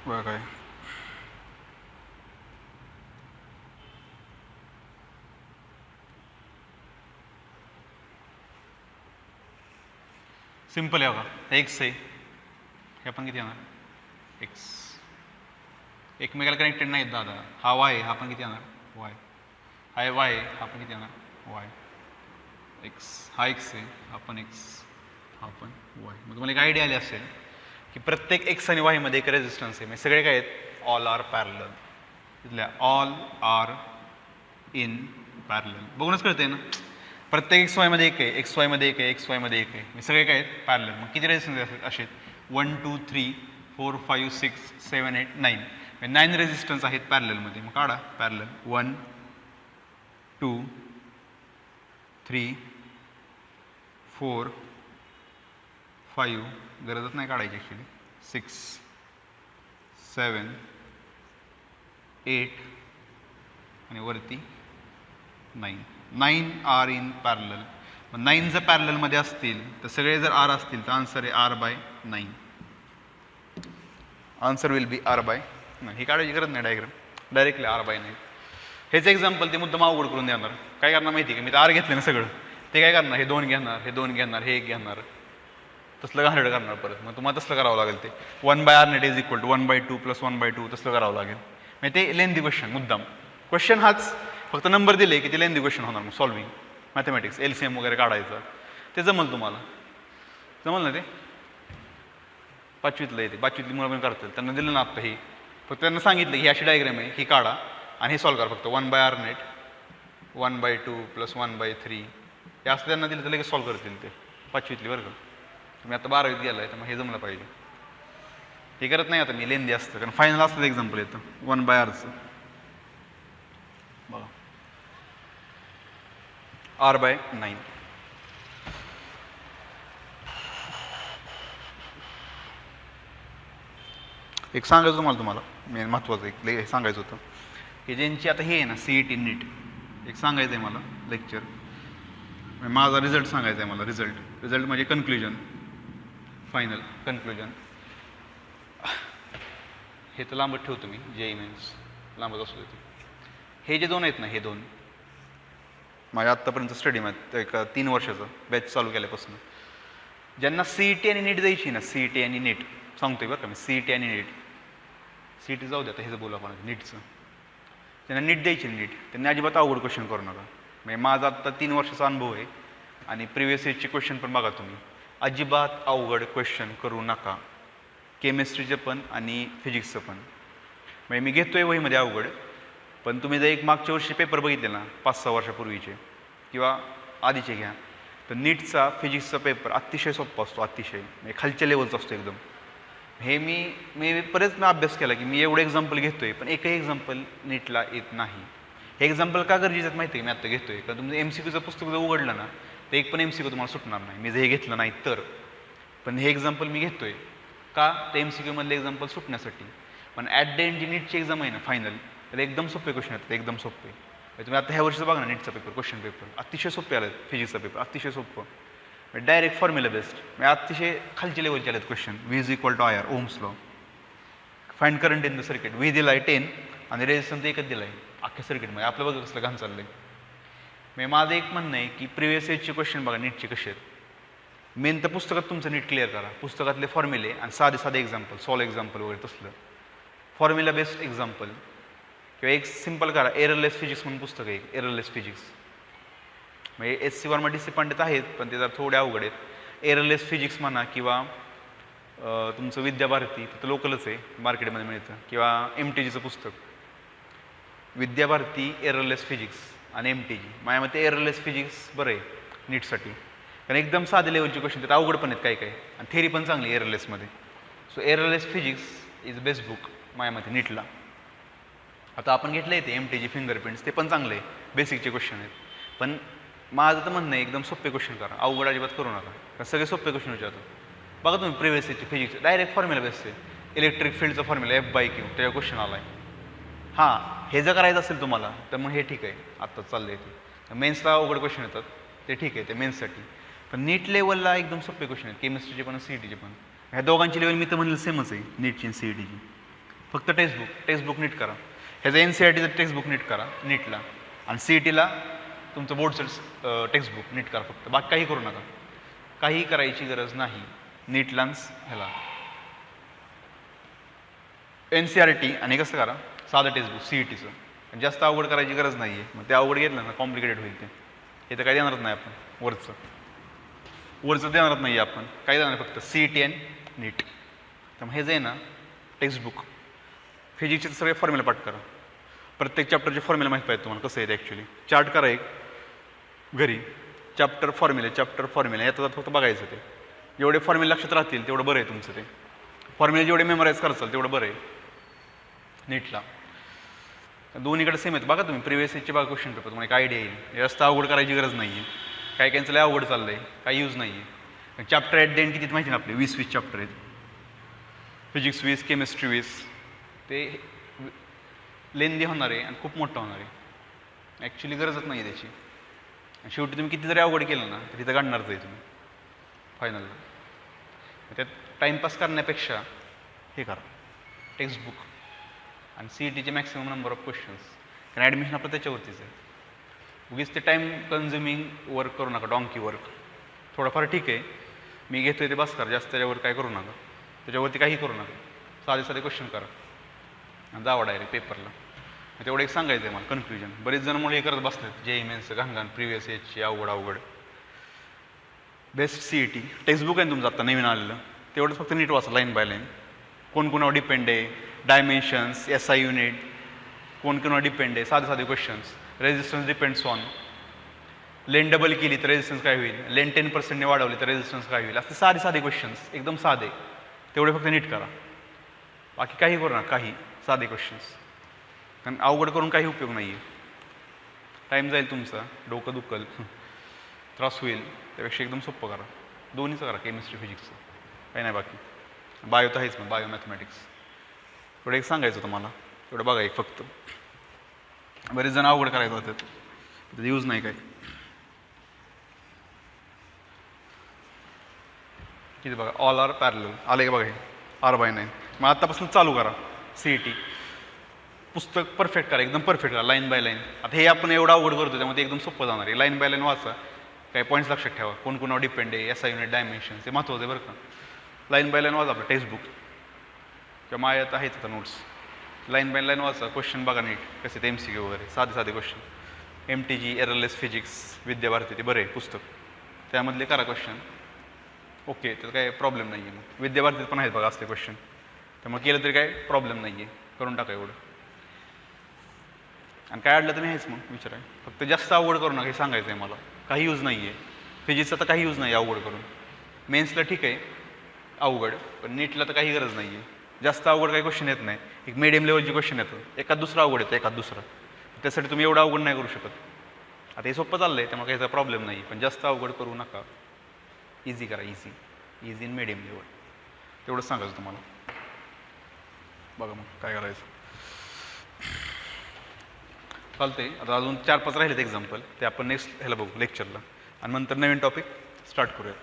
बघा काय सिंपल आहे बघा. एक्स आहे, हे आपण किती येणार एक्स. एकमेकाला कनेक्टेड नाहीत दादा. हा वाय आहे, हा पण किती येणार वाय. हा वाय आहे, हा पण किती येणार वाय. एक्स हा एक्स आहे, हा पण एक्स, हा पण वाय. मग तुम्हाला एक आयडिया आली असेल की प्रत्येक एक्स आणि वाय मध्ये एक रेजिस्टन्स आहे. म्हणजे सगळे काय आहेत, ऑल आर पॅरलल. तिथल्या ऑल आर इन पॅरलल बघूनच कळतंय ना. प्रत्येक एक्स वायमध्ये एक आहे, एक्स वायमध्ये एक आहे, एक्स वायमध्ये एक आहे. म्हणजे सगळे काय आहेत पॅरलल. मग किती रेजिस्टन्स असे 1 2 3 4 5 6 7 8 9. 9 रेजिस्टन्स आहेत पॅरललमध्ये. मग काढा पॅरलल. 1 2 3 4 5 गरजच नाही काढायची ॲक्च्युली. 6 7 8 आणि वरती 9. 9 आर इन पॅरलल. मग 9 जर पॅरललमध्ये असतील तर सगळे जर आर असतील तर आन्सर आहे R/9. Answer will be R/9. ही काढायची गरज नाही डायग्राम, डायरेक्टली R/9. हेच एक्झाम्पल ते मुद्दाम अवघड करून देणार. काय करणार माहिती का, मी तर आर घेतले ना सगळं, ते काय करणार हे 2 घेणार, हे 2 घेणार, हे 1 घेणार, तसलं घाणेरडं करणार परत. मग तुम्हाला तसलं करावं लागेल. ते 1/R net is equal to 1/2 + 1/2 तसलं करावं लागेल. म्हणजे ते लेंदी क्वेश्चन मुद्दाम. क्वेश्चन हाच, फक्त नंबर दिले की ते लेंदी क्वेश्चन होणार. मग सॉल्विंग मॅथमॅटिक्स LCM वगैरे काढायचं ते जमल तुम्हाला. जमल ना ते. 5वीतलं येते, 5वीतली मुलं पण करतील. त्यांना दिलं ना आत्ता ही, फक्त त्यांना सांगितलं की ही अशी डायग्राम आहे, ही काढा आणि हे सॉल्व करा फक्त. 1/R net 1/2 + 1/3 हे असं त्यांना दिलं तर लगेच सॉल्व करतील ते. 5वीतली बरं का. तुम्ही आता 12वीत गेलाय तर मग हे जमलं पाहिजे. हे करत नाही आता मी, लेंदी असतं कारण फायनल असतं एक्झाम्पल येतं 1/Rचं. बघा R/9. एक सांगायचं तुम्हाला मेन महत्त्वाचं एक सांगायचं होतं की ज्यांची आता हे आहे ना CET नीट, एक सांगायचं आहे मला लेक्चर. माझा रिझल्ट सांगायचा आहे मला. रिझल्ट म्हणजे कन्क्लुजन, फायनल कन्क्लुजन. हे तर लांबच ठेवतो मी, JEE मेन्स लांबच असू देतो. हे जे 2 आहेत ना, हे 2 माझ्या आत्तापर्यंत स्टडीमध्ये एक 3 वर्षाचं बॅच चालू केल्यापासून ज्यांना CET आणि नीट द्यायची ना, CET आणि नीट सांगतोय बरं का मी. CET आणि नीट, CET जाऊ द्या आता, हे जर बोला आपण नीटचं. त्यांना नीट द्यायची नीट, त्यांनी अजिबात अवघड क्वेश्चन करू नका. म्हणजे माझा आत्ता 3 वर्षाचा अनुभव आहे आणि प्रिव्हियस इयरचे क्वेश्चन पण बघा तुम्ही. अजिबात अवघड क्वेश्चन करू नका, केमिस्ट्रीचं पण आणि फिजिक्सचं पण. म्हणजे मी घेतोय वहीमध्ये अवघड, पण तुम्ही जर एक मागच्या वर्षी पेपर बघितले ना 5-6 वर्षापूर्वीचे किंवा आधीचे घ्या, तर नीटचा फिजिक्सचा पेपर अतिशय सोपा असतो, अतिशय म्हणजे खालच्या लेवलचा असतो एकदम. हे मी बरेच अभ्यास केला की मी एवढे एक्झाम्पल घेतोय पण एकही एक्झाम्पल नीटला येत नाही. हे एक्झाम्पल का गरजेचं आहे माहिती आहे, मी आत्ता घेतोय कारण तुमचं MCQचं पुस्तक जर उघडलं ना तर एक पण MCQ तुम्हाला सुटणार नाही मी जर हे घेतलं नाही तर. पण हे एक्झाम्पल मी घेतोय का, ते MCQ मधले एक्झाम्पल सुटण्यासाठी. पण ॲट द एंड जी नीटची एक्झाम आहे ना फायनल, तर एकदम सोपे क्वेश्चन येतात, एकदम सोपे. तुम्ही आता ह्या वर्षीचं बघा ना नीटचा पेपर, क्वेश्चन पेपर अतिशय सोपे आले. फिजिक्सचा पेपर अतिशय सोपं, डायरेक्ट फॉर्म्युला बेस्ड, म्हणजे अतिशय खालच्या लेवलचे आलेत question. V = IR, Ohm's law. Find current in the circuit. V दिला आहे 10 आणि रेजिस्टन्स एकच दिला आहे अख्ख्या सर्किटमध्ये. आपलं बघा कसलं घाण चाललंय. म्हणजे माझं एक म्हणणं आहे की प्रिव्हियस इयरचे क्वेश्चन बघा नीटचे कसे आहेत. मेन तर पुस्तकात तुमचं नीट क्लिअर करा, पुस्तकातले फॉर्म्युले आणि साधे एक्झाम्पल, सॉल्व एक्झाम्पल वगैरे तसलं फॉर्म्युला बेस्ड एक्झाम्पल. किंवा एक सिम्पल करा, एररलेस फिजिक्स म्हणून पुस्तक आहे, एररलेस फिजिक्स. म्हणजे SC वर्मा DC पंडित आहेत पण ते जर थोडे अवघड आहेत. एररलेस फिजिक्स म्हणा किंवा तुमचं विद्याभारती, तिथं लोकलच आहे, मार्केटमध्ये मिळतं. किंवा MTGचं पुस्तक विद्याभारती एररलेस फिजिक्स, आणि MTG. माझ्या मते एररलेस फिजिक्स बरं आहे नीटसाठी, कारण एकदम साधे लेवलचे क्वेश्चन आहेत, अवघड पण आहेत काही काही, आणि थेरी पण चांगली आहे एररलेसमध्ये. So Errorless physics is best book माझ्या मते नीटला. आता आपण घेतलं आहे ते MTG फिंगरप्रिंट्स, ते पण चांगले आहे, बेसिकचे क्वेश्चन आहेत. पण माझं तर म्हणणं आहे एकदम सोपे क्वेश्चन करा, अवघड अजिबात करू नका, कारण सगळे सोपे क्वेश्चन विचारतात. बघा तुम्ही प्रिव्हियस इयरचे फिजिक्स डायरेक्ट फॉर्म्युला बेस्ट आहे. इलेक्ट्रिक फील्डचा फॉर्म्युला F/Q, त्याचा क्वेश्चन आला आहे. हां, हे जर करायचं असेल तुम्हाला तर मग हे ठीक आहे, आत्ताच चाललं आहे ते. मेन्सला अवघड क्वेश्चन येतात, ते ठीक आहे, ते मेन्ससाठी. पण नीट लेवलला एकदम सोपे क्वेश्चन आहेत, केमिस्ट्रीचे पण CETचे पण. ह्या दोघांची लेवल मी तर म्हणलं सेमच आहे, नीटची आणि CETची. फक्त टेक्स्टबुक नीट करा. ह्याचं NCERTचं टेक्स्टबुक नीट करा नीटला, आणि CETला तुमचं बोर्डचं टेक्स्टबुक नीट करा फक्त, बाकी काही करू नका. काही करायची गरज नाही नीटलाच ह्याला. NCERT आणि कसं करा, साधं टेक्स्टबुक CETचं, जास्त अवघड करायची गरज नाही आहे. मग ते अवघड घेतलं ना कॉम्प्लिकेटेड होईल ते. हे तर काही देणारच नाही आपण, वरचं देणारच नाही आहे आपण, काही देणार फक्त CET आणि नीट. तर मग हे जे आहे ना टेक्स्टबुक, फिजिक्सचे सगळे फॉर्म्युला पाठ करा. प्रत्येक चॅप्टरचे फॉर्म्युला माहीत पाहिजे तुम्हाला कसं आहे ॲक्च्युली. चार्ट करा एक घरी, चॅप्टर फॉर्म्युला याचा फक्त बघायचं. ते जेवढे फॉर्म्युला लक्षात राहतील तेवढं बरं आहे तुमचं. ते फॉर्म्युला जेवढे मेमोराईज करचाल तेवढं बरं आहे नीटला. दोन्हीकडे सेम आहेत. बघा तुम्ही प्रिव्हियस इयरचे बघा क्वेश्चन पेपर, तुम्हाला एक आयडिया येईल. जास्त अवघड करायची गरज नाही आहे. काही काहींचं लय अवघड चाललं आहे, काही यूज नाही आहे. चॅप्टर ॲट द एंड किती माहिती ना आपले 20 चॅप्टर आहेत. Physics 20, chemistry 20. ते लेंदी होणार आहे आणि खूप मोठं होणार आहे. ॲक्च्युली गरजच नाही आहे त्याची. शेवटी तुम्ही किती जरी अवघड केलं ना तर तिथं काढणारच आहे तुम्ही फायनलला. त्यात टाईमपास करण्यापेक्षा हे करा टेक्स्टबुक, आणि CETचे मॅक्सिमम नंबर ऑफ क्वेश्चन्स, कारण ॲडमिशन आपलं त्याच्यावरतीच आहे. उगीच ते टाईम कन्झ्युमिंग वर्क करू नका, डॉंकी वर्क. थोडंफार ठीक आहे, मी घेतोय ते बस करा, जास्त त्याच्यावर काय करू नका, त्याच्यावरती काही करू नका. साधे क्वेश्चन करा आणि जावा डायरेक्ट पेपरला. तेवढं एक सांगायचं आहे मला कन्फ्युजन. बरेच जण मुळे हे करत बसलेत, JEE मेन्सचं घाण प्रिव्हियस इयरची अवघड. बेस्ट CET टेक्स्टबुक आहे तुमचं आता नवीन आलेलं, तेवढंच फक्त नीट वाचा लाईन बाय लाईन. कोण कोणावर डिपेंड आहे, डायमेन्शन्स, SI युनिट, कोण कोणावर डिपेंड आहे, साधे questions. Resistance depends on, lane double केली तर रेजिस्टन्स काय होईल, लेन 10% वाढवली तर रेजिस्टन्स काय होईल, असे साधे क्वेश्चन्स एकदम साधे, तेवढे फक्त नीट करा. बाकी काही करू नका, काही साधे क्वेश्चन्स, कारण अवघड करून काही उपयोग नाही आहे. टाईम जाईल तुमचा, डोकं दुखल, त्रास होईल, त्यापेक्षा एकदम सोपं करा. दोन्हीचं करा, केमिस्ट्री फिजिक्सचं, काही नाही. बाकी बायो तर आहेच, मग बायो मॅथमॅटिक्स. थोडं एक सांगायचं होतं मला, तेवढं बघा एक फक्त. बरेच जण अवघड करायचं होतं, त्याचा यूज नाही काय. किती बघा, ऑल आर पॅरलल आले का बघा, हे R/9. मग आत्तापासून चालू करा CET. पुस्तक परफेक्ट करा, एकदम परफेक्ट करा, लाईन बाय लाईन. आता हे आपण एवढं अवघड करतो त्यामध्ये एकदम सोपं जाणार आहे. लाईन बाय लाईन वाचा, काही पॉईंट्स लक्षात ठेवा, कोण कोणावर डिपेंड आहे, SI युनिट, डायमेन्शन, ते महत्त्वाचं आहे बरं का. लाईन बाय लाईन वाचा आपलं टेक्स्टबुक किंवा माझ्यात आहेत आता नोट्स. लाईन बाय लाईन वाचा, क्वेश्चन बघा नीट कसे ते MCQ वगैरे, साधे question. MTG, errorless physics, Vidya Bharati, ते बरं आहे पुस्तक, त्यामधले करा क्वेश्चन. ओके, त्याचा काही प्रॉब्लेम नाही आहे. मग विद्याभारतीत पण आहेत बघा असले क्वेश्चन, त्यामुळे केलं तरी काही प्रॉब्लेम नाही आहे, करून टाका एवढं. आणि काय अडलं तर मी हेच मग विचाराय, फक्त जास्त अवघड करू नका, हे सांगायचं आहे मला. काही यूज नाही आहे फिजिक्सचा, तर काही यूज नाही अवघड करून. मेन्सला ठीक आहे अवघड, पण नीटला तर काही गरज नाही आहे. जास्त अवघड काही क्वेश्चन येत नाही, एक मिडियम लेवलचे क्वेश्चन येतं, एखाद दुसरा अवघड येतं, एखाद दुसरा. त्यासाठी तुम्ही एवढं अवघड नाही करू शकत. आता हे सोपं चाललं आहे, त्यामुळे काही प्रॉब्लेम नाही, पण जास्त अवघड करू नका. इझी करा, इझी इन मिडियम लेवल, तेवढंच सांगायचं तुम्हाला. बघा मग काय करायचं. चालतंय. आता अजून 4-5 राहिलेत एक्झाम्पल, ते आपण नेक्स्ट ह्याला बघू लेक्चरला, आणि नंतर नवीन टॉपिक स्टार्ट करूया.